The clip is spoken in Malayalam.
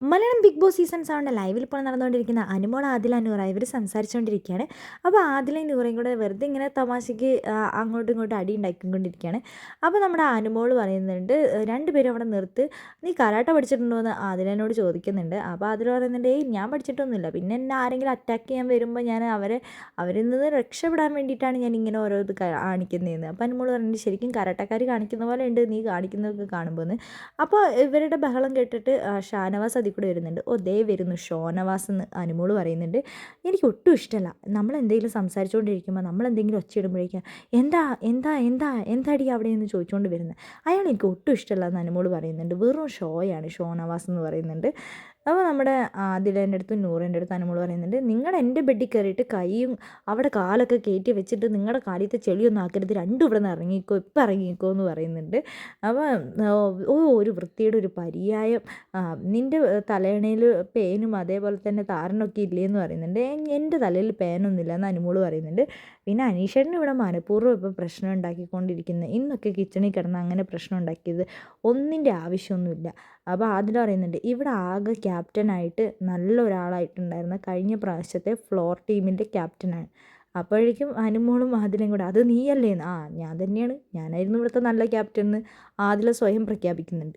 മലയാളം ബിഗ് ബോസ് സീസൺ 7 ലൈവിൽ ഇപ്പോൾ നടന്നുകൊണ്ടിരിക്കുന്ന അനുമോൾ ആദില നൂറ ഇവർ സംസാരിച്ചുകൊണ്ടിരിക്കുകയാണ്. അപ്പോൾ ആദിലയും നൂറയും കൂടെ വെറുതെ ഇങ്ങനെ തമാശയ്ക്ക് അങ്ങോട്ടും ഇങ്ങോട്ടും അടി ഉണ്ടാക്കിക്കൊണ്ടിരിക്കുകയാണ്. അപ്പോൾ നമ്മുടെ അനുമോൾ പറയുന്നുണ്ട്, രണ്ടുപേരും അവിടെ നിർത്ത്, നീ കരാട്ട പഠിച്ചിട്ടുണ്ടോ എന്ന് ആദിലനോട് ചോദിക്കുന്നുണ്ട്. അപ്പോൾ ആദില പറയുന്നുണ്ട്, ഏയ് ഞാൻ പഠിച്ചിട്ടൊന്നുമില്ല, പിന്നെ എന്നെ ആരെങ്കിലും അറ്റാക്ക് ചെയ്യാൻ വരുമ്പോൾ ഞാൻ അവരിൽ നിന്ന് രക്ഷപ്പെടാൻ വേണ്ടിയിട്ടാണ് ഞാൻ ഇങ്ങനെ ഓരോ ഇത് കാണിക്കുന്നതെന്ന്. അപ്പോൾ അനുമോൾ പറയുന്നുണ്ട്, ശരിക്കും കരാട്ടക്കാർ കാണിക്കുന്ന പോലെ ഉണ്ട് നീ കാണിക്കുന്നതൊക്കെ കാണുമ്പോൾ എന്ന്. അപ്പോൾ ഇവരുടെ ബഹളം കേട്ടിട്ട് ഷാനവാസ് അതിൽ കൂടെ വരുന്നുണ്ട്. ഓ ദേ വരുന്നു ഷോനവാസ് എന്ന് അനുമോള് പറയുന്നുണ്ട്. എനിക്ക് ഒട്ടും ഇഷ്ടമല്ല നമ്മൾ എന്തെങ്കിലും സംസാരിച്ചുകൊണ്ടിരിക്കുമ്പോൾ നമ്മൾ എന്തെങ്കിലും ഒച്ചയിടുമ്പോഴേക്കും എന്താ എന്താ എന്താ എന്താടി അവിടെ എന്ന് ചോദിച്ചുകൊണ്ട് വരുന്നത്, അയാൾ എനിക്ക് ഒട്ടും ഇഷ്ടമല്ല എന്ന് അനുമോള് പറയുന്നുണ്ട്. വെറും ഷോയാണ് ഷോനവാസ് എന്ന് പറയുന്നുണ്ട്. അപ്പോൾ നമ്മുടെ ആദിലേൻ്റെ അടുത്തും നൂറിൻ്റെ അടുത്തും അനുമോള് പറയുന്നുണ്ട്, നിങ്ങൾ എൻ്റെ ബെഡിൽ കയറിയിട്ട് കൈയും അവിടെ കാലൊക്കെ കയറ്റി വെച്ചിട്ട് നിങ്ങളുടെ കാലിലത്തെ ചെളിയൊന്നും ആക്കരുത്, രണ്ടും ഇവിടെ നിന്ന് ഇറങ്ങിക്കോ, ഇപ്പം ഇറങ്ങിക്കോ എന്ന് പറയുന്നുണ്ട്. അപ്പോൾ ഒരു വൃത്തിയുടെ ഒരു പര്യായം, നിൻ്റെ തലയണയിൽ പേനും അതേപോലെ തന്നെ താരനൊക്കെ ഇല്ലേന്ന് പറയുന്നുണ്ട്. എൻ്റെ തലയിൽ പേനൊന്നുമില്ല എന്ന് അനുമോള് പറയുന്നുണ്ട്. പിന്നെ അനീഷേട്ടന് ഇവിടെ മനഃപൂർവ്വം ഇപ്പോൾ പ്രശ്നം ഉണ്ടാക്കിക്കൊണ്ടിരിക്കുന്നത്, ഇന്നൊക്കെ കിച്ചണിൽ കിടന്ന് അങ്ങനെ പ്രശ്നം ഉണ്ടാക്കിയത് ഒന്നിൻ്റെ ആവശ്യമൊന്നുമില്ല. അപ്പോൾ ആദില പറയുന്നുണ്ട്, ഇവിടെ ആകെ ക്യാപ്റ്റനായിട്ട് നല്ല ഒരാളായിട്ടുണ്ടായിരുന്ന കഴിഞ്ഞ പ്രാവശ്യത്തെ ഫ്ലോർ ടീമിൻ്റെ ക്യാപ്റ്റനാണ്. അപ്പോഴേക്കും അനുമോളും ആദിലയും കൂടെ, അത് നീയല്ലേന്ന്, ഞാൻ തന്നെയാണ്, ഞാനായിരുന്നു ഇവിടുത്തെ നല്ല ക്യാപ്റ്റൻ എന്ന് ആദില സ്വയം പ്രഖ്യാപിക്കുന്നുണ്ട്.